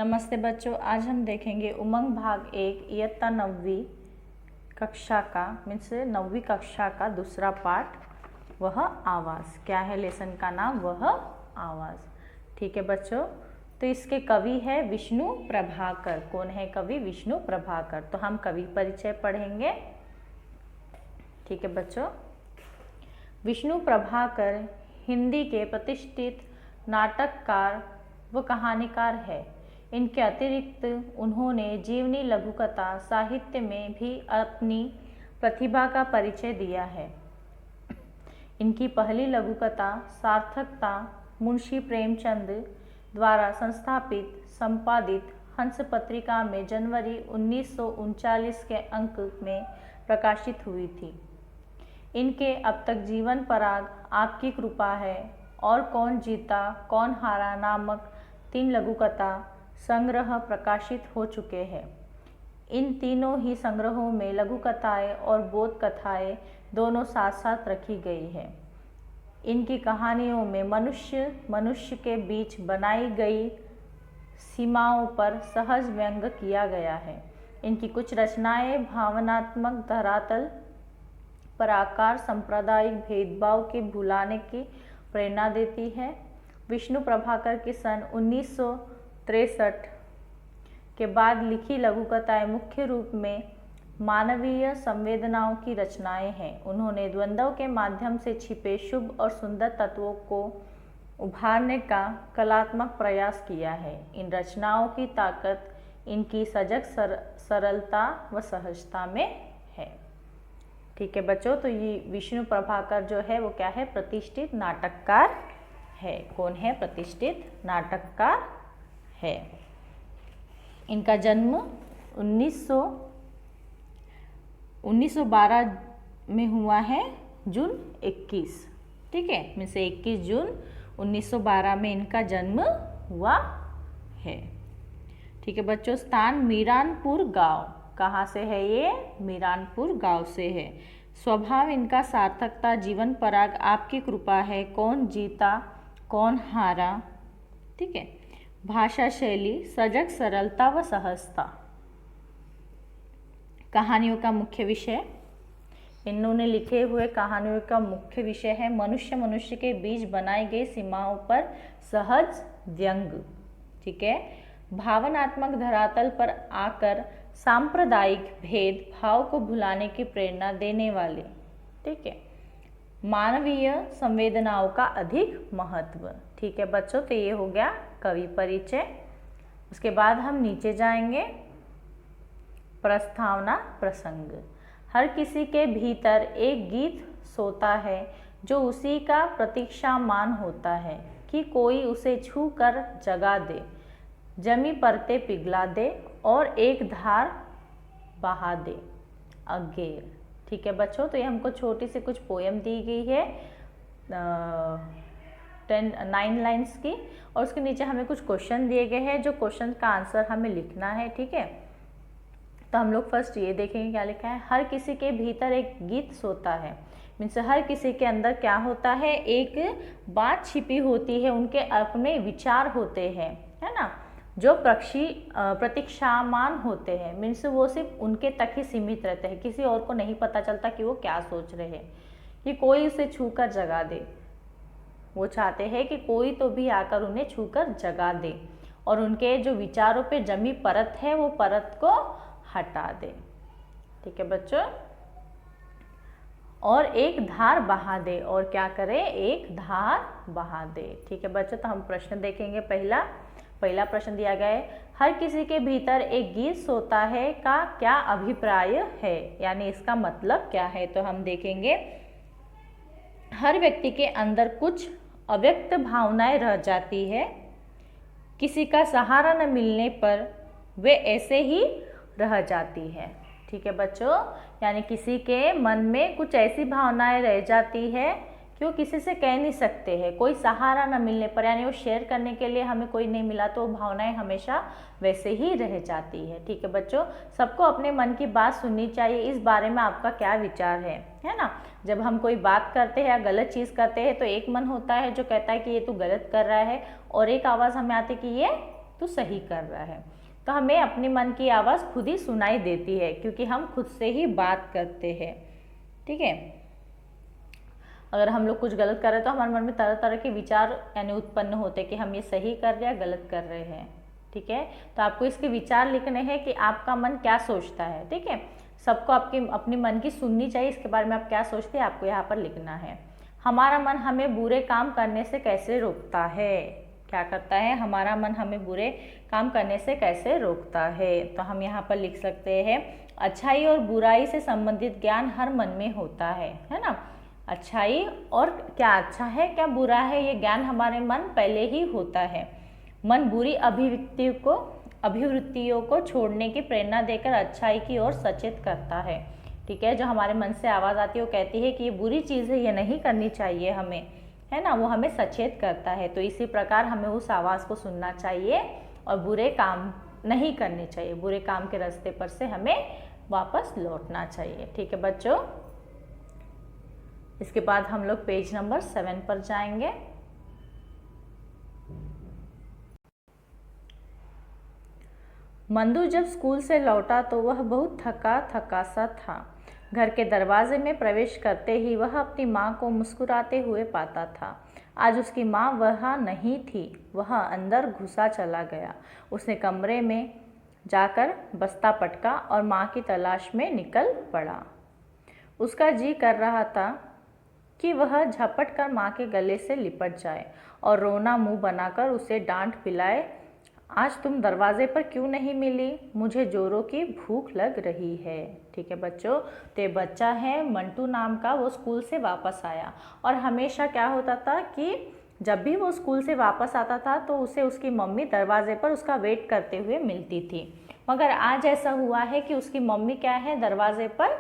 नमस्ते बच्चों, आज हम देखेंगे उमंग भाग 1 इयत्ता 9वीं कक्षा का मीन्स 9वीं कक्षा का दूसरा पार्ट, वह आवाज़। क्या है लेसन का नाम? वह आवाज़। ठीक है बच्चों, तो इसके कवि है विष्णु प्रभाकर। कौन है कवि? विष्णु प्रभाकर। तो हम कवि परिचय पढ़ेंगे। ठीक है बच्चों, विष्णु प्रभाकर हिंदी के प्रतिष्ठित नाटककार व कहानीकार है। इनके अतिरिक्त उन्होंने जीवनी लघुकथा साहित्य में भी अपनी प्रतिभा का परिचय दिया है। इनकी पहली लघुकथा सार्थकता मुंशी प्रेमचंद द्वारा संस्थापित संपादित हंस पत्रिका में जनवरी 1939 के अंक में प्रकाशित हुई थी। इनके अब तक जीवन पराग, आपकी कृपा है और कौन जीता कौन हारा नामक 3 लघुकथा संग्रह प्रकाशित हो चुके हैं। इन तीनों ही संग्रहों में लघुकथाएं और बोध कथाएं दोनों साथ साथ रखी गई है। इनकी कहानियों में मनुष्य के बीच बनाई गई सीमाओं पर सहज व्यंग किया गया है। इनकी कुछ रचनाएं भावनात्मक धरातल पर आकार सांप्रदायिक भेदभाव के भुलाने की प्रेरणा देती है। विष्णु प्रभाकर की सन 1963 के बाद लिखी लघुकथाएं मुख्य रूप में मानवीय संवेदनाओं की रचनाएं हैं। उन्होंने द्वंद्व के माध्यम से छिपे शुभ और सुंदर तत्वों को उभारने का कलात्मक प्रयास किया है। इन रचनाओं की ताकत इनकी सजग सरलता व सहजता में है। ठीक है बच्चों, तो ये विष्णु प्रभाकर जो है वो क्या है? प्रतिष्ठित नाटककार है। कौन है? प्रतिष्ठित नाटककार है। इनका जन्म 1912 में हुआ है, जून 21। ठीक है, में से 21 जून 1912 में इनका जन्म हुआ है। ठीक है बच्चों, स्थान मीरानपुर गांव। कहाँ से है ये? मीरानपुर गांव से है। स्वभाव इनका सार्थकता, जीवन पराग, आपकी कृपा है, कौन जीता कौन हारा। ठीक है। भाषा शैली सजग सरलता व सहजता। कहानियों का मुख्य विषय, इन्होंने लिखे हुए कहानियों का मुख्य विषय है मनुष्य के बीच बनाई गई सीमाओं पर सहज व्यंग। ठीक है। भावनात्मक धरातल पर आकर सांप्रदायिक भेद भाव को भुलाने की प्रेरणा देने वाले। ठीक है। मानवीय संवेदनाओं का अधिक महत्व। ठीक है बच्चों, तो ये हो गया कवि परिचय। उसके बाद हम नीचे जाएंगे। प्रस्तावना प्रसंग। हर किसी के भीतर एक गीत सोता है जो उसी का प्रतीक्षामान होता है कि कोई उसे छू कर जगा दे, जमी परतें पिघला दे और एक धार बहा दे। अगेर। ठीक है बच्चों, तो ये हमको छोटी सी कुछ पोयम दी गई है 9 लाइन्स की, और उसके नीचे हमें कुछ क्वेश्चन दिए गए हैं जो क्वेश्चन का आंसर हमें लिखना है। ठीक है, तो हम लोग फर्स्ट ये देखेंगे क्या लिखा है। हर किसी के भीतर एक गीत सोता है, मीन्स हर किसी के अंदर क्या होता है? एक बात छिपी होती है, उनके अपने विचार होते हैं, है ना, जो प्रतीक्षामान होते हैं। मीन्स वो सिर्फ उनके तक ही सीमित रहते हैं, किसी और को नहीं पता चलता कि वो क्या सोच रहे हैं, कि कोई उसे छूकर जगा दे। वो चाहते हैं कि कोई तो भी आकर उन्हें छूकर जगा दे और उनके जो विचारों पे जमी परत है वो परत को हटा दे। ठीक है बच्चों, और एक धार बहा दे। और क्या करे? एक धार बहा दे। ठीक है बच्चों, तो हम प्रश्न देखेंगे। पहला प्रश्न दिया गया है, हर किसी के भीतर एक गीत सोता है का क्या अभिप्राय है, यानी इसका मतलब क्या है? तो हम देखेंगे, हर व्यक्ति के अंदर कुछ अव्यक्त भावनाएं रह जाती है, किसी का सहारा न मिलने पर वे ऐसे ही रह जाती है। ठीक है बच्चों, यानी किसी के मन में कुछ ऐसी भावनाएं रह जाती है कि वो किसी से कह नहीं सकते हैं, कोई सहारा न मिलने पर, यानी वो शेयर करने के लिए हमें कोई नहीं मिला तो वो भावनाएं हमेशा वैसे ही रह जाती है। ठीक है बच्चों, सबको अपने मन की बात सुननी चाहिए। इस बारे में आपका क्या विचार है ना? जब हम कोई बात करते हैं या गलत चीज़ करते हैं तो एक मन होता है जो कहता है कि ये तू गलत कर रहा है, और एक आवाज़ हमें आती है कि ये तू सही कर रहा है। तो हमें अपने मन की आवाज़ खुद ही सुनाई देती है, क्योंकि हम खुद से ही बात करते हैं। ठीक है, अगर हम लोग कुछ गलत कर रहे हैं तो हमारे मन में तरह तरह के विचार यानी उत्पन्न होते हैं कि हम ये सही कर रहे हैं या गलत कर रहे हैं। ठीक है, तो आपको इसके विचार लिखने हैं कि आपका मन क्या सोचता है। ठीक है, सबको आपकी अपनी मन की सुननी चाहिए, इसके बारे में आप क्या सोचते हैं आपको यहाँ पर लिखना है। हमारा मन हमें बुरे काम करने से कैसे रोकता है? क्या करता है? हमारा मन हमें बुरे काम करने से कैसे रोकता है? तो हम यहाँ पर लिख सकते हैं, अच्छाई और बुराई से संबंधित ज्ञान हर मन में होता है ना। अच्छाई और क्या अच्छा है क्या बुरा है, ये ज्ञान हमारे मन पहले ही होता है। मन बुरी अभिवृत्तियों को छोड़ने की प्रेरणा देकर अच्छाई की ओर सचेत करता है। ठीक है, जो हमारे मन से आवाज़ आती है वो कहती है कि ये बुरी चीज़ है, ये नहीं करनी चाहिए हमें, है ना, वो हमें सचेत करता है। तो इसी प्रकार हमें उस आवाज़ को सुनना चाहिए और बुरे काम नहीं करने चाहिए, बुरे काम के रास्ते पर से हमें वापस लौटना चाहिए। ठीक है बच्चों, इसके बाद हम लोग पेज नंबर 7 पर जाएंगे। मंदू जब स्कूल से लौटा तो वह बहुत थका थका सा था। घर के दरवाजे में प्रवेश करते ही वह अपनी माँ को मुस्कुराते हुए पाता था। आज उसकी माँ वहाँ नहीं थी, वह अंदर घुसा चला गया। उसने कमरे में जाकर बस्ता पटका और माँ की तलाश में निकल पड़ा। उसका जी कर रहा था कि वह झपट कर माँ के गले से लिपट जाए और रोना मुंह बनाकर उसे डांट पिलाए, आज तुम दरवाजे पर क्यों नहीं मिली, मुझे जोरों की भूख लग रही है। ठीक है बच्चों, तो ये बच्चा है मंटू नाम का, वो स्कूल से वापस आया और हमेशा क्या होता था कि जब भी वो स्कूल से वापस आता था तो उसे उसकी मम्मी दरवाजे पर उसका वेट करते हुए मिलती थी। मगर आज ऐसा हुआ है कि उसकी मम्मी क्या है, दरवाजे पर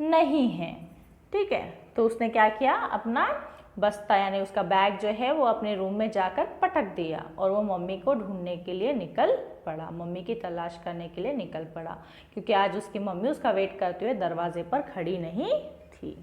नहीं है। ठीक है, तो उसने क्या किया, अपना बस्ता यानी उसका बैग जो है वो अपने रूम में जाकर पटक दिया और वो मम्मी को ढूंढने के लिए निकल पड़ा, मम्मी की तलाश करने के लिए निकल पड़ा, क्योंकि आज उसकी मम्मी उसका वेट करते हुए दरवाजे पर खड़ी नहीं थी।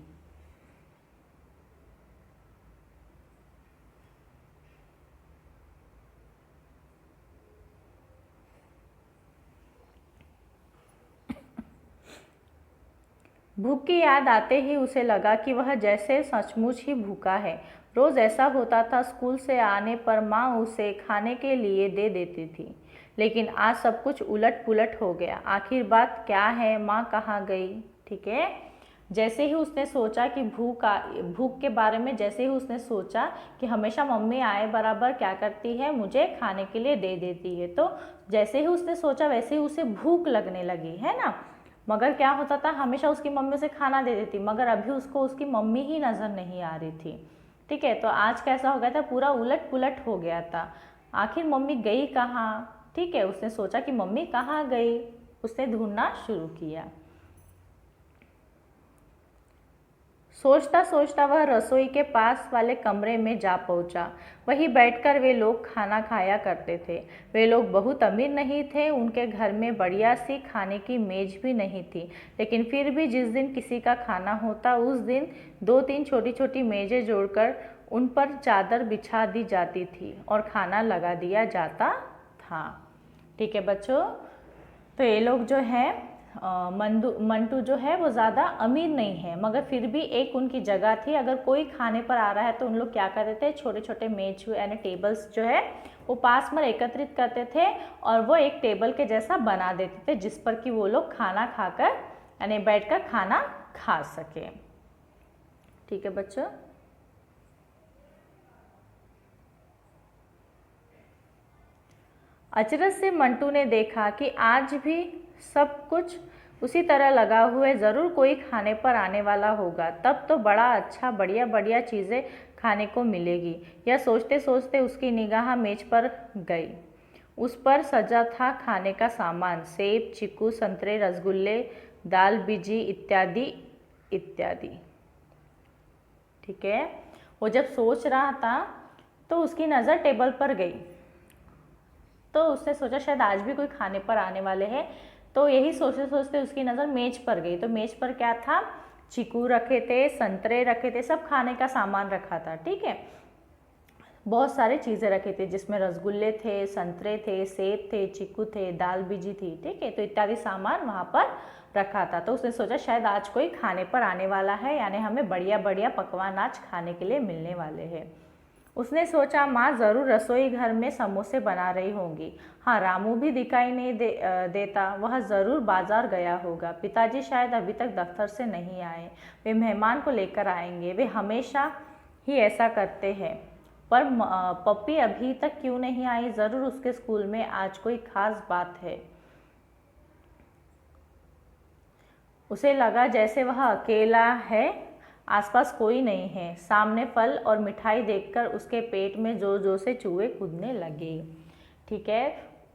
भूख की याद आते ही उसे लगा कि वह जैसे सचमुच ही भूखा है। रोज़ ऐसा होता था, स्कूल से आने पर माँ उसे खाने के लिए दे देती थी, लेकिन आज सब कुछ उलट पुलट हो गया। आखिर बात क्या है, माँ कहाँ गई? ठीक है, जैसे ही उसने सोचा कि भूख के बारे में, जैसे ही उसने सोचा कि हमेशा मम्मी आए बराबर क्या करती है, मुझे खाने के लिए दे देती है, तो जैसे ही उसने सोचा वैसे ही उसे भूख लगने लगी, है ना। मगर क्या होता था, हमेशा उसकी मम्मी उसे खाना दे देती, मगर अभी उसको उसकी मम्मी ही नज़र नहीं आ रही थी। ठीक है, तो आज कैसा हो गया था, पूरा उलट पुलट हो गया था। आखिर मम्मी गई कहाँ? ठीक है, उसने सोचा कि मम्मी कहाँ गई, उसने ढूंढना शुरू किया। सोचता सोचता वह रसोई के पास वाले कमरे में जा पहुंचा। वहीं बैठकर वे लोग खाना खाया करते थे। वे लोग बहुत अमीर नहीं थे, उनके घर में बढ़िया सी खाने की मेज भी नहीं थी, लेकिन फिर भी जिस दिन किसी का खाना होता उस दिन 2-3 छोटी छोटी मेज़ें जोड़कर उन पर चादर बिछा दी जाती थी और खाना लगा दिया जाता था। ठीक है बच्चों, तो ये लोग जो है मंटू जो है वो ज़्यादा अमीर नहीं है, मगर फिर भी एक उनकी जगह थी। अगर कोई खाने पर आ रहा है तो उन लोग क्या करते थे, छोटे छोटे मेज यानी टेबल्स जो है वो पास में एकत्रित करते थे और वो एक टेबल के जैसा बना देते थे, जिस पर कि वो लोग खाना खाकर यानी बैठकर खाना खा सके। ठीक है बच्चों, अचरज से मंटू ने देखा कि आज भी सब कुछ उसी तरह लगा हुआ है, ज़रूर कोई खाने पर आने वाला होगा, तब तो बड़ा अच्छा बढ़िया बढ़िया चीज़ें खाने को मिलेगी। यह सोचते सोचते उसकी निगाह मेज पर गई। उस पर सजा था खाने का सामान, सेब, चीकू, संतरे, रसगुल्ले, दाल बीजी इत्यादि इत्यादि। ठीक है, वो जब सोच रहा था तो उसकी नज़र टेबल पर गई, तो उसने सोचा शायद आज भी कोई खाने पर आने वाले हैं, तो यही सोचते सोचते उसकी नज़र मेज पर गई। तो मेज पर क्या था, चीकू रखे थे, संतरे रखे थे, सब खाने का सामान रखा था। ठीक है, बहुत सारे चीज़ें रखी थी, जिसमें रसगुल्ले थे, संतरे थे, सेब थे, चीकू थे, दाल बीजी थी, ठीक है। तो इत्यादि सामान वहाँ पर रखा था। तो उसने सोचा शायद आज कोई खाने पर आने वाला है, यानी हमें बढ़िया बढ़िया पकवान आज खाने के लिए मिलने वाले हैं। उसने सोचा माँ ज़रूर रसोई घर में समोसे बना रही होंगी। हाँ, रामू भी दिखाई नहीं देता, वह ज़रूर बाजार गया होगा। पिताजी शायद अभी तक दफ्तर से नहीं आए, वे मेहमान को लेकर आएंगे, वे हमेशा ही ऐसा करते हैं। पर पप्पी अभी तक क्यों नहीं आई? ज़रूर उसके स्कूल में आज कोई खास बात है। उसे लगा जैसे वह अकेला है, आसपास कोई नहीं है। सामने फल और मिठाई देखकर उसके पेट में जोर जोर से चूहे कूदने लगे। ठीक है,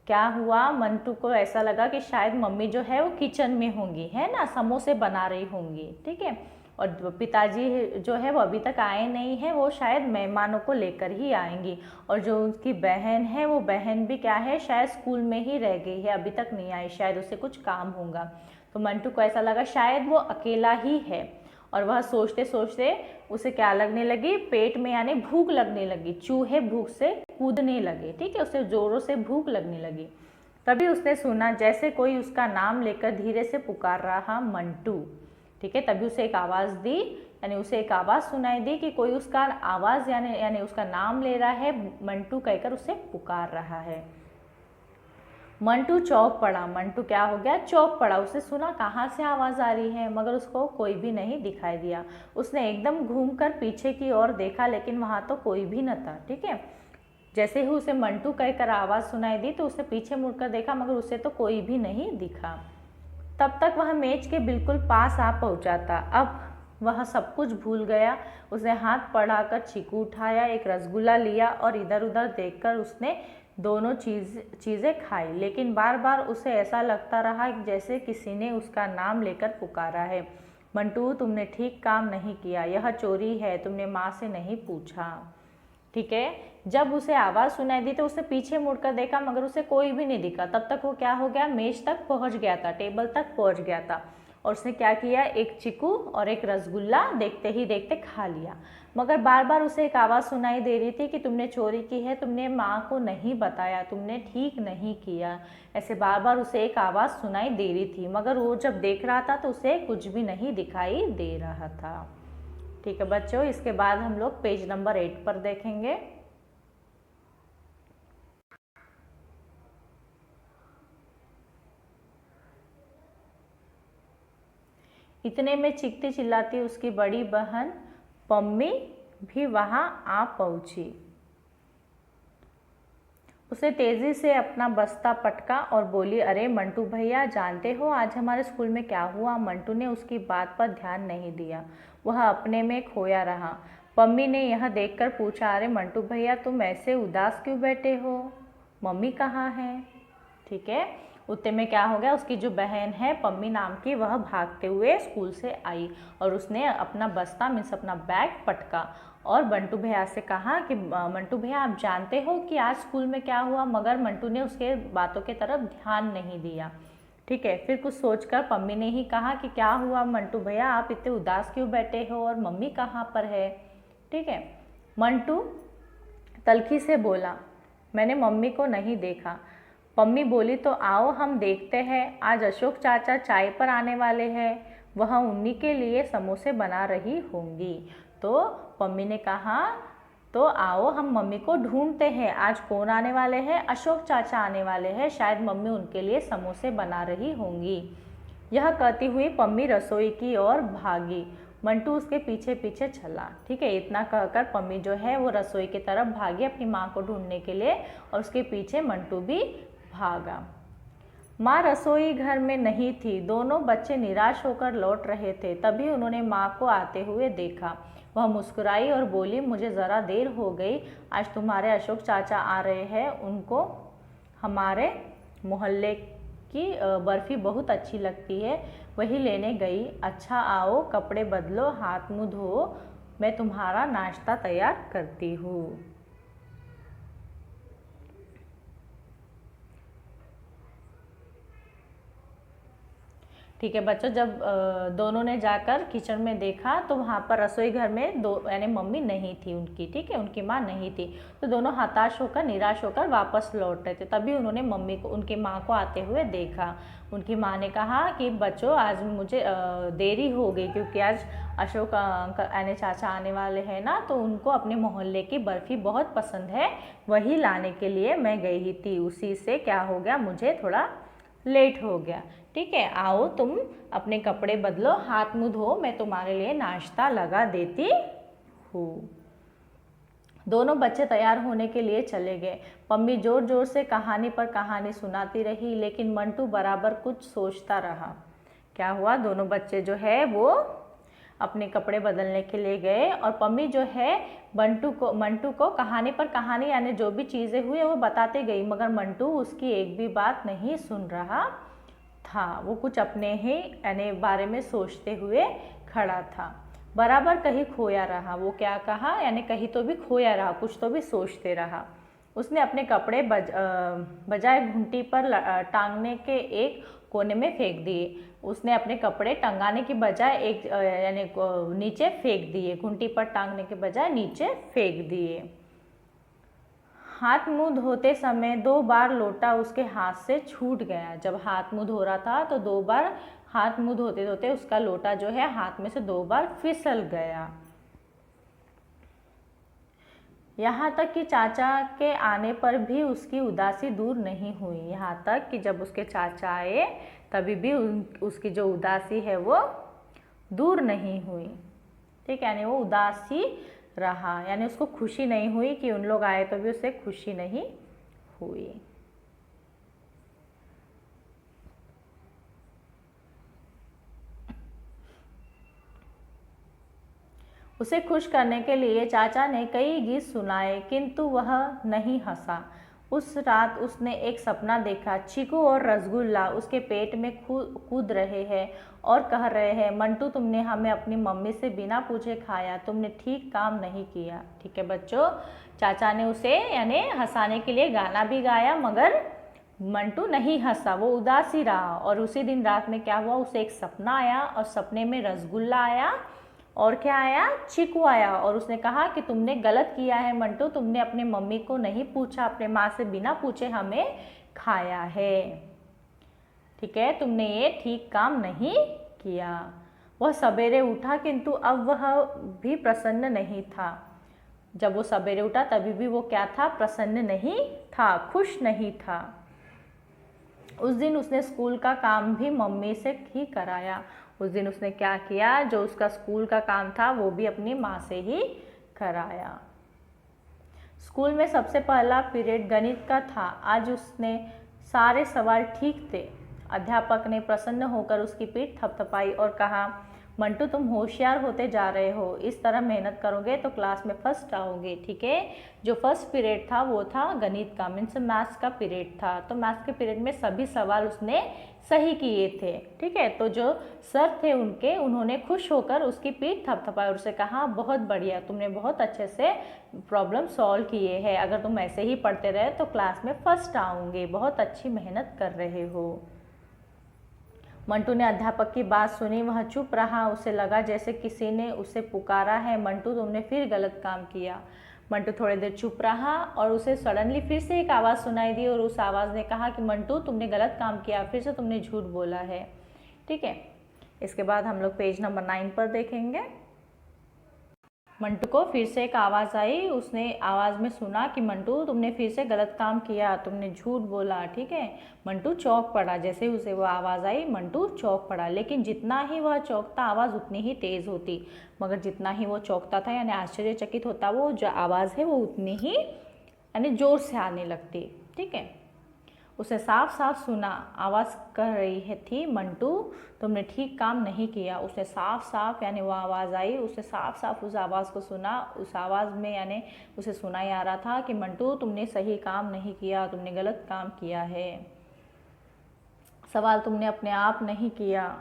क्या हुआ? मंटू को ऐसा लगा कि शायद मम्मी जो है वो किचन में होंगी, है ना, समोसे बना रही होंगी, ठीक है। और पिताजी जो है वो अभी तक आए नहीं हैं, वो शायद मेहमानों को लेकर ही आएंगी। और जो उसकी बहन है, वो बहन भी क्या है, शायद स्कूल में ही रह गई है, अभी तक नहीं आई, शायद उसे कुछ काम होगा। तो मंटू को ऐसा लगा शायद वो अकेला ही है। और वह सोचते सोचते उसे क्या लगने लगी, पेट में यानी भूख लगने लगी। चूहे भूख से कूदने लगे, ठीक है, उसे जोरों से भूख लगने लगी। तभी उसने सुना जैसे कोई उसका नाम लेकर धीरे से पुकार रहा, मंटू, ठीक है। तभी उसे एक आवाज़ दी, यानी उसे एक आवाज़ सुनाई दी कि कोई उसका आवाज़ यानी उसका नाम ले रहा है, मंटू कहकर उसे पुकार रहा है। मंटू चौंक पड़ा। मंटू क्या हो गया? चौंक पड़ा। उसे सुना कहाँ से आवाज़ आ रही है, मगर उसको कोई भी नहीं दिखाई दिया। उसने एकदम घूमकर पीछे की ओर देखा, लेकिन वहाँ तो कोई भी न था, ठीक है। जैसे ही उसे मंटू कहकर आवाज़ सुनाई दी तो उसने पीछे मुड़कर देखा, मगर उसे तो कोई भी नहीं दिखा। तब तक वह मेज के बिल्कुल पास आ पहुँचा था। अब वह सब कुछ भूल गया। उसने हाथ बढ़ाकर चीकू उठाया, एक रसगुल्ला लिया और इधर उधर देखकर उसने दोनों चीज़ें खाई। लेकिन बार बार उसे ऐसा लगता रहा जैसे किसी ने उसका नाम लेकर पुकारा है। मंटू, तुमने ठीक काम नहीं किया, यह चोरी है, तुमने माँ से नहीं पूछा, ठीक है। जब उसे आवाज़ सुनाई दी तो उसने पीछे मुड़कर देखा, मगर उसे कोई भी नहीं दिखा। तब तक वो क्या हो गया, मेज तक पहुंच गया था, टेबल तक पहुंच गया था। और उसने क्या किया, एक चीकू और एक रसगुल्ला देखते ही देखते खा लिया। मगर बार बार उसे एक आवाज़ सुनाई दे रही थी कि तुमने चोरी की है, तुमने माँ को नहीं बताया, तुमने ठीक नहीं किया। ऐसे बार बार उसे एक आवाज़ सुनाई दे रही थी, मगर वो जब देख रहा था तो उसे कुछ भी नहीं दिखाई दे रहा था। ठीक है बच्चों, इसके बाद हम लोग पेज नंबर 8 पर देखेंगे। इतने में चीखती चिल्लाती उसकी बड़ी बहन पम्मी भी वहां आ पहुंची। उसने तेजी से अपना बस्ता पटका और बोली, अरे मंटू भैया, जानते हो आज हमारे स्कूल में क्या हुआ? मंटू ने उसकी बात पर ध्यान नहीं दिया, वह अपने में खोया रहा। पम्मी ने यह देखकर पूछा, अरे मंटू भैया, तुम ऐसे उदास क्यों बैठे हो? मम्मी कहाँ है? ठीक है, उतने में क्या हो गया, उसकी जो बहन है पम्मी नाम की, वह भागते हुए स्कूल से आई और उसने अपना बस्ता मीन्स अपना बैग पटका और मंटू भैया से कहा कि मंटू भैया, आप जानते हो कि आज स्कूल में क्या हुआ? मगर मंटू ने उसके बातों के तरफ ध्यान नहीं दिया। ठीक है, फिर कुछ सोचकर पम्मी ने ही कहा कि क्या हुआ मंटू भैया, आप इतने उदास क्यों बैठे हो और मम्मी कहाँ पर है? ठीक है, मंटू तल्खी से बोला, मैंने मम्मी को नहीं देखा। पम्मी बोली, तो आओ हम देखते हैं, आज अशोक चाचा चाय पर आने वाले हैं, वह उन्हीं के लिए समोसे बना रही होंगी। तो पम्मी ने कहा, तो आओ हम मम्मी को ढूंढते हैं, आज कौन आने वाले हैं? अशोक चाचा आने वाले हैं, शायद मम्मी उनके लिए समोसे बना रही होंगी। यह कहती हुई पम्मी रसोई की ओर भागी। मंटू उसके पीछे पीछे चला। ठीक है, इतना कहकर पम्मी जो है वो रसोई की तरफ भागी अपनी माँ को ढूंढने के लिए और उसके पीछे मंटू भी भागा। माँ रसोई घर में नहीं थी। दोनों बच्चे निराश होकर लौट रहे थे। तभी उन्होंने माँ को आते हुए देखा। वह मुस्कुराई और बोली, मुझे ज़रा देर हो गई, आज तुम्हारे अशोक चाचा आ रहे हैं, उनको हमारे मोहल्ले की बर्फ़ी बहुत अच्छी लगती है, वही लेने गई। अच्छा आओ, कपड़े बदलो, हाथ मुँह धो, मैं तुम्हारा नाश्ता तैयार करती हूँ। ठीक है बच्चों, जब दोनों ने जाकर किचन में देखा तो वहाँ पर रसोई घर में दो यानी मम्मी नहीं थी उनकी, ठीक है, उनकी माँ नहीं थी। तो दोनों हताश होकर निराश होकर वापस लौट रहे थे, तभी उन्होंने मम्मी को, उनकी माँ को आते हुए देखा। उनकी माँ ने कहा कि बच्चों आज मुझे देरी हो गई, क्योंकि आज अशोक यानी चाचा आने वाले हैं ना, तो उनको अपने मोहल्ले की बर्फ़ी बहुत पसंद है, वही लाने के लिए मैं गई थी, उसी से क्या हो गया, मुझे थोड़ा लेट हो गया। ठीक है, आओ तुम अपने कपड़े बदलो, हाथ मुँह धो, मैं तुम्हारे लिए नाश्ता लगा देती हूँ। दोनों बच्चे तैयार होने के लिए चले गए। पम्मी जोर जोर से कहानी पर कहानी सुनाती रही, लेकिन मंटू बराबर कुछ सोचता रहा। क्या हुआ, दोनों बच्चे जो है वो अपने कपड़े बदलने के लिए गए और पम्मी जो है मंटू को कहानी पर कहानी यानी जो भी चीज़ें हुई वो बताते गई, मगर मंटू उसकी एक भी बात नहीं सुन रहा था। वो कुछ अपने ही यानी बारे में सोचते हुए खड़ा था, बराबर कहीं खोया रहा। वो क्या कहा, यानी कहीं तो भी खोया रहा, कुछ तो भी सोचते रहा। उसने अपने कपड़े बजाय घुंटी पर टांगने के एक कोने में फेंक दिए। उसने अपने कपड़े टंगाने की बजाय एक यानी नीचे फेंक दिए, घुंटी पर टांगने के बजाय नीचे फेंक दिए। हाथ मुंह धोते समय 2 बार लोटा उसके हाथ से छूट गया। जब हाथ मुंह धो रहा था तो 2 बार हाथ मुंह धोते धोते उसका लोटा जो है हाथ में से 2 बार फिसल गया। यहाँ तक कि चाचा के आने पर भी उसकी उदासी दूर नहीं हुई। यहाँ तक कि जब उसके चाचा आए तभी भी उसकी जो उदासी है वो दूर नहीं हुई। ठीक है, यानी वो उदासी रहा, यानी उसको खुशी नहीं हुई कि उन लोग आए तो भी उसे खुशी नहीं हुई। उसे खुश करने के लिए चाचा ने कई गीत सुनाए, किंतु वह नहीं हंसा। उस रात उसने एक सपना देखा, चीकू और रसगुल्ला उसके पेट में कूद रहे हैं और कह रहे हैं, मंटू तुमने हमें अपनी मम्मी से बिना पूछे खाया, तुमने ठीक काम नहीं किया। ठीक है बच्चों, चाचा ने उसे यानी हंसाने के लिए गाना भी गाया, मगर मंटू नहीं हंसा, वो उदास ही रहा। और उसी दिन रात में क्या हुआ, उसे एक सपना आया और सपने में रसगुल्ला आया और क्या आया, चीकू आया। और उसने कहा कि तुमने गलत किया है मंटू, तुमने अपनी मम्मी को नहीं पूछा, अपने माँ से बिना पूछे हमें खाया है। ठीक है, तुमने ये ठीक काम नहीं किया। वह सवेरे उठा, किंतु अब वह भी प्रसन्न नहीं था। जब वो सवेरे उठा तभी भी वो क्या था, प्रसन्न नहीं था, खुश नहीं था। उस दिन उसने स्कूल का काम भी मम्मी से ही कराया। उस दिन उसने क्या किया, जो उसका स्कूल का काम था वो भी अपनी माँ से ही कराया। स्कूल में सबसे पहला पीरियड गणित का था। आज उसने सारे सवाल ठीक थे। अध्यापक ने प्रसन्न होकर उसकी पीठ थपथपाई और कहा, मंटू तुम होशियार होते जा रहे हो, इस तरह मेहनत करोगे तो क्लास में फर्स्ट आओगे। ठीक है, जो फर्स्ट पीरियड था वो था गणित का, मीन्स मैथ्स का पीरियड था। तो मैथ्स के पीरियड में सभी सवाल उसने सही किए थे। ठीक है, तो जो सर थे उन्होंने खुश होकर उसकी पीठ थपथपाई और उसे कहा, बहुत बढ़िया, तुमने बहुत अच्छे से प्रॉब्लम सॉल्व किए हैं, अगर तुम ऐसे ही पढ़ते रहे तो क्लास में फर्स्ट आओगे, बहुत अच्छी मेहनत कर रहे हो। मंटू ने अध्यापक की बात सुनी, वह चुप रहा। उसे लगा जैसे किसी ने उसे पुकारा है, मंटू तुमने फिर गलत काम किया। मंटू थोड़ी देर चुप रहा और उसे सडनली फिर से एक आवाज़ सुनाई दी और उस आवाज़ ने कहा कि मंटू तुमने गलत काम किया, फिर से तुमने झूठ बोला है। ठीक है, इसके बाद हम लोग पेज नंबर 9 पर देखेंगे। मंटू को फिर से एक आवाज़ आई। उसने आवाज़ में सुना कि मंटू तुमने फिर से गलत काम किया, तुमने झूठ बोला। ठीक है, मंटू चौंक पड़ा। जैसे ही उसे वो आवाज़ आई मंटू चौंक पड़ा, लेकिन जितना ही वह चौंकता आवाज़ उतनी ही तेज़ होती। मगर जितना ही वो चौंकता था यानी आश्चर्यचकित होता, वो जो आवाज़ है वो उतनी ही यानी ज़ोर से आने लगती। ठीक है, उसे साफ साफ सुना, आवाज़ कह रही थी, मंटू तुमने ठीक काम नहीं किया। उसने साफ साफ यानी वो आवाज़ आई, उसने साफ साफ उस आवाज़ को सुना। उस आवाज़ में यानी उसे सुना ही आ रहा था कि मंटू तुमने सही काम नहीं किया, तुमने गलत काम किया है, सवाल तुमने अपने आप नहीं किया।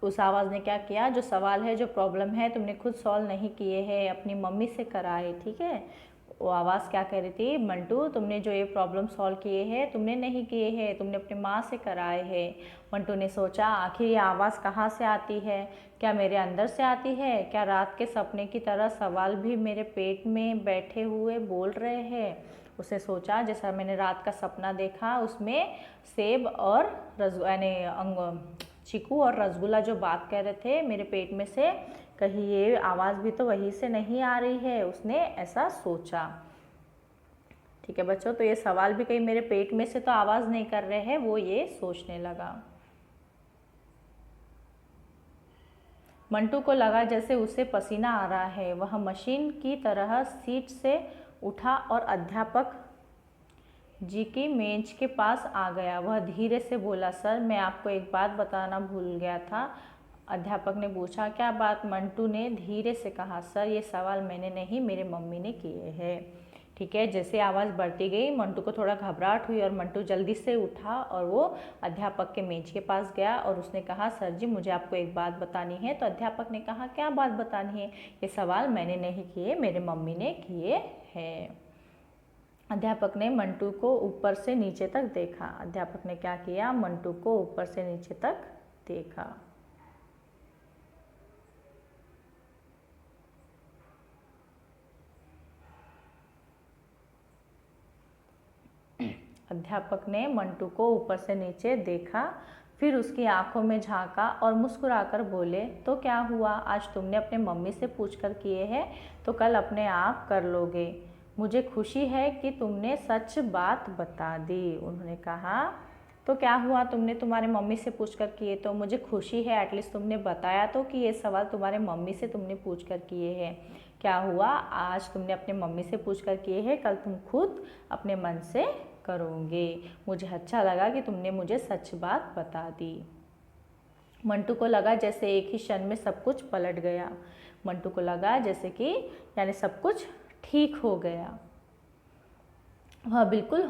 उस आवाज़ ने क्या किया, जो सवाल है, जो प्रॉब्लम है, तुमने खुद सॉल्व नहीं किए हैं, अपनी मम्मी से कराए। ठीक है, वो आवाज़ क्या कह रही थी, मंटू तुमने जो ये प्रॉब्लम सॉल्व किए हैं तुमने नहीं किए हैं, तुमने अपनी माँ से कराए हैं। मंटू ने सोचा आखिर ये आवाज़ कहाँ से आती है, क्या मेरे अंदर से आती है, क्या रात के सपने की तरह सवाल भी मेरे पेट में बैठे हुए बोल रहे हैं। उसने सोचा जैसा मैंने रात का सपना देखा उसमें सेब और चीकू और रसगुल्ला जो बात कह रहे थे मेरे पेट में से, कहीं ये आवाज़ भी तो वहीं से नहीं आ रही है, उसने ऐसा सोचा। ठीक है बच्चों, तो ये सवाल भी कहीं मेरे पेट में से तो आवाज़ नहीं कर रहे हैं, वो ये सोचने लगा। मंटू को लगा जैसे उसे पसीना आ रहा है। वह मशीन की तरह सीट से उठा और अध्यापक जी की मेज के पास आ गया। वह धीरे से बोला, सर मैं आपको एक बात बताना भूल गया था। अध्यापक ने पूछा, क्या बात? मंटू ने धीरे से कहा, सर ये सवाल मैंने नहीं मेरे मम्मी ने किए हैं। ठीक है, जैसे आवाज़ बढ़ती गई मंटू को थोड़ा घबराहट हुई और मंटू जल्दी से उठा और वो अध्यापक के मेज के पास गया और उसने कहा, सर जी मुझे आपको एक बात बतानी है। तो अध्यापक ने कहा, क्या बात बतानी है? ये सवाल मैंने नहीं किए मेरे मम्मी ने किए हैं। अध्यापक ने मंटू को ऊपर से नीचे तक देखा। अध्यापक ने क्या किया? मंटू को ऊपर से नीचे तक देखा। अध्यापक ने मंटू को ऊपर से नीचे देखा, फिर उसकी आंखों में झांका और मुस्कुराकर बोले, तो क्या हुआ? आज तुमने अपने मम्मी से पूछकर किए हैं तो कल अपने आप कर लोगे। मुझे खुशी है कि तुमने सच बात बता दी। उन्होंने कहा, तो क्या हुआ? तुमने तुम्हारे मम्मी से पूछकर किए तो मुझे खुशी है, एटलीस्ट तुमने बताया तो कि ये सवाल तुम्हारे मम्मी से तुमने पूछकर किए हैं। क्या हुआ? आज तुमने अपने मम्मी से पूछकर किए हैं, कल तुम खुद अपने मन से करोगे। मुझे अच्छा लगा कि तुमने मुझे सच बात बता दी। मंटू को लगा जैसे एक ही क्षण में सब कुछ पलट गया। मंटू को लगा जैसे कि यानी सब कुछ ठीक हो गया। वह बिल्कुल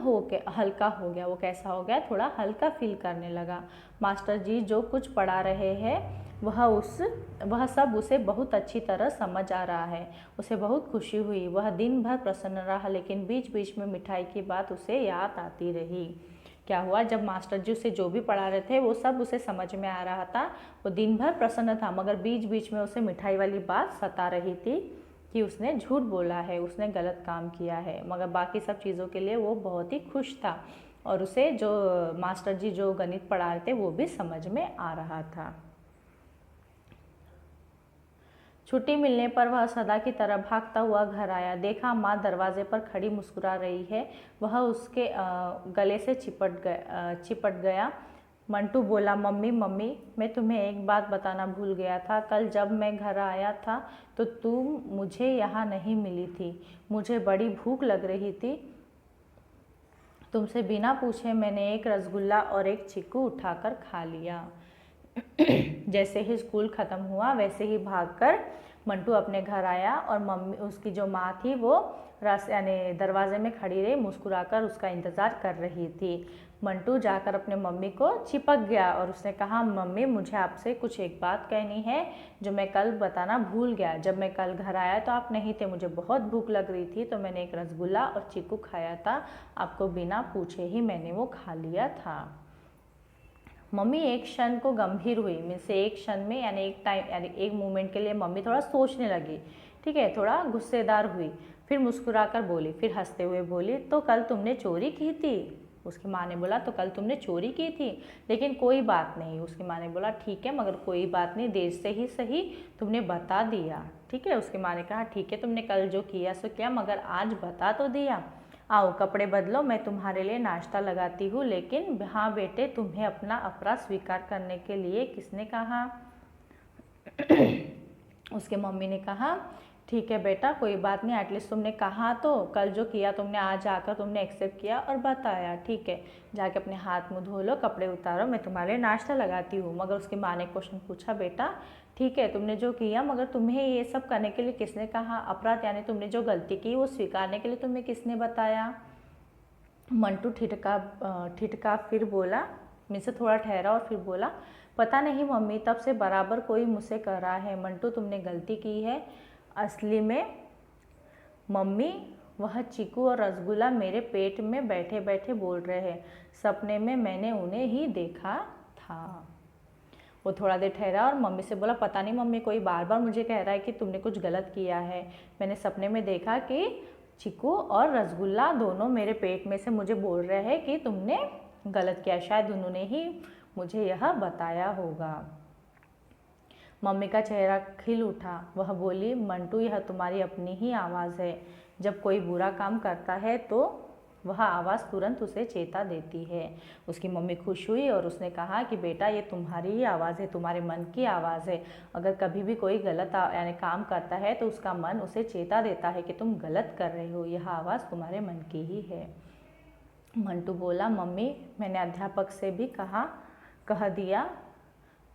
हल्का हो गया। वो कैसा हो गया? थोड़ा हल्का फील करने लगा। मास्टर जी जो कुछ पढ़ा रहे हैं वह सब उसे बहुत अच्छी तरह समझ आ रहा है। उसे बहुत खुशी हुई। वह दिन भर प्रसन्न रहा, लेकिन बीच बीच में मिठाई की बात उसे याद आती रही। क्या हुआ? जब मास्टर जी उसे जो भी पढ़ा रहे थे वो सब उसे समझ में आ रहा था, वो दिन भर प्रसन्न था, मगर बीच बीच में उसे मिठाई वाली बात सता रही थी कि उसने झूठ बोला है, उसने गलत काम किया है। मगर बाकी सब चीज़ों के लिए वो बहुत ही खुश था और उसे जो मास्टर जी जो गणित पढ़ा रहे थे वो भी समझ में आ रहा था। छुट्टी मिलने पर वह सदा की तरह भागता हुआ घर आया। देखा माँ दरवाजे पर खड़ी मुस्कुरा रही है। वह उसके गले से चिपट गया। मंटू बोला, मम्मी मम्मी मैं तुम्हें एक बात बताना भूल गया था। कल जब मैं घर आया था तो तुम मुझे यहाँ नहीं मिली थी। मुझे बड़ी भूख लग रही थी। तुमसे बिना पूछे मैंने एक रसगुल्ला और एक चीकू उठाकर खा लिया। जैसे ही स्कूल ख़त्म हुआ वैसे ही भागकर मंटू अपने घर आया और मम्मी उसकी जो माँ थी वो यानी दरवाजे में खड़ी रही, मुस्कुराकर उसका इंतज़ार कर रही थी। मंटू जाकर अपने मम्मी को चिपक गया और उसने कहा, मम्मी मुझे आपसे कुछ एक बात कहनी है जो मैं कल बताना भूल गया। जब मैं कल घर आया तो आप नहीं थे, मुझे बहुत भूख लग रही थी तो मैंने एक रसगुल्ला और चीकू खाया था। आपको बिना पूछे ही मैंने वो खा लिया था। मम्मी एक क्षण को गंभीर हुई। मीन्स एक क्षण में यानी एक टाइम यानी एक मोमेंट के लिए मम्मी थोड़ा सोचने लगी। ठीक है, थोड़ा गुस्सेदार हुई, फिर मुस्कुराकर बोली, फिर हंसते हुए बोली, तो कल तुमने चोरी की थी? उसकी माँ ने बोला, तो कल तुमने चोरी की थी, लेकिन कोई बात नहीं। उसकी माँ ने बोला, ठीक है मगर कोई बात नहीं, देर से ही सही तुमने बता दिया। ठीक है, उसकी माँ ने कहा, ठीक है तुमने कल जो किया सो किया, मगर आज बता तो दिया। आओ कपड़े बदलो, मैं तुम्हारे लिए नाश्ता लगाती हूँ। लेकिन हाँ बेटे, तुम्हें अपना अपराध स्वीकार करने के लिए किसने कहा? उसके मम्मी ने कहा, ठीक है बेटा कोई बात नहीं, एटलीस्ट तुमने कहा तो, कल जो किया तुमने आज आकर तुमने एक्सेप्ट किया और बताया। ठीक है, जाके अपने हाथ मुँह धो लो, कपड़े उतारो, मैं तुम्हारे लिए नाश्ता लगाती हूँ। मगर उसकी माँ ने क्वेश्चन पूछा, बेटा ठीक है तुमने जो किया, मगर तुम्हें ये सब करने के लिए किसने कहा? अपराध यानी तुमने जो गलती की वो स्वीकारने के लिए तुम्हें किसने बताया? मंटू ठिठका फिर बोला, मुझसे थोड़ा ठहरा और फिर बोला, पता नहीं मम्मी, तब से बराबर कोई मुझसे कह रहा है मंटू तुमने गलती की है। असली में मम्मी वह चीकू और रसगुल्ला मेरे पेट में बैठे बैठे बोल रहे हैं, सपने में मैंने उन्हें ही देखा था। वो थोड़ा देर ठहरा और मम्मी से बोला, पता नहीं मम्मी, कोई बार बार मुझे कह रहा है कि तुमने कुछ गलत किया है। मैंने सपने में देखा कि चीकू और रसगुल्ला दोनों मेरे पेट में से मुझे बोल रहे हैं कि तुमने गलत किया, शायद उन्होंने ही मुझे यह बताया होगा। मम्मी का चेहरा खिल उठा। वह बोली, मंटू, यह तुम्हारी अपनी ही आवाज़ है। जब कोई बुरा काम करता है तो वह आवाज़ तुरंत उसे चेता देती है। उसकी मम्मी खुश हुई और उसने कहा कि बेटा, ये तुम्हारी ही आवाज़ है, तुम्हारे मन की आवाज़ है। अगर कभी भी कोई गलत यानी काम करता है तो उसका मन उसे चेता देता है कि तुम गलत कर रहे हो, यह आवाज़ तुम्हारे मन की ही है। मंटू बोला, मम्मी, मैंने अध्यापक से भी कह दिया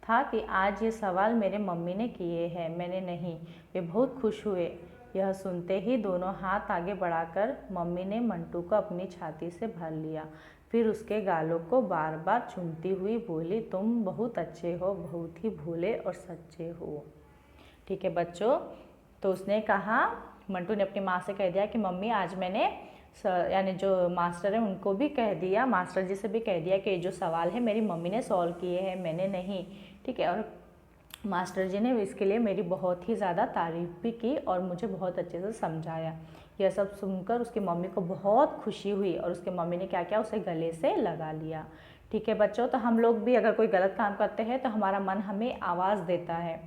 था कि आज ये सवाल मेरे मम्मी ने किए हैं, मैंने नहीं। वे बहुत खुश हुए। यह सुनते ही दोनों हाथ आगे बढ़ाकर मम्मी ने मंटू को अपनी छाती से भर लिया। फिर उसके गालों को बार बार चूमती हुई बोली, तुम बहुत अच्छे हो, बहुत ही भोले और सच्चे हो। ठीक है बच्चों, तो उसने कहा, मंटू ने अपनी माँ से कह दिया कि मम्मी, आज मैंने यानी जो मास्टर है उनको भी कह दिया, मास्टर जी से भी कह दिया कि जो सवाल है मेरी मम्मी ने सॉल्व किए हैं, मैंने नहीं। ठीक है, और मास्टर जी ने इसके लिए मेरी बहुत ही ज़्यादा तारीफ़ भी की और मुझे बहुत अच्छे से समझाया। यह सब सुनकर उसकी मम्मी को बहुत खुशी हुई और उसके मम्मी ने क्या किया, उसे गले से लगा लिया। ठीक है बच्चों, तो हम लोग भी अगर कोई गलत काम करते हैं तो हमारा मन हमें आवाज़ देता है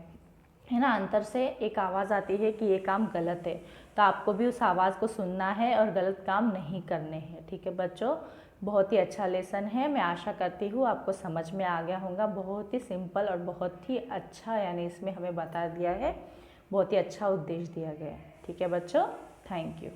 ना, अंतर से एक आवाज़ आती है कि ये काम गलत है। तो आपको भी उस आवाज़ को सुनना है और गलत काम नहीं करने हैं। ठीक है बच्चों, बहुत ही अच्छा लेसन है। मैं आशा करती हूँ आपको समझ में आ गया होगा। बहुत ही सिंपल और बहुत ही अच्छा यानी इसमें हमें बता दिया है, बहुत ही अच्छा उद्देश्य दिया गया है। ठीक है बच्चों, थैंक यू।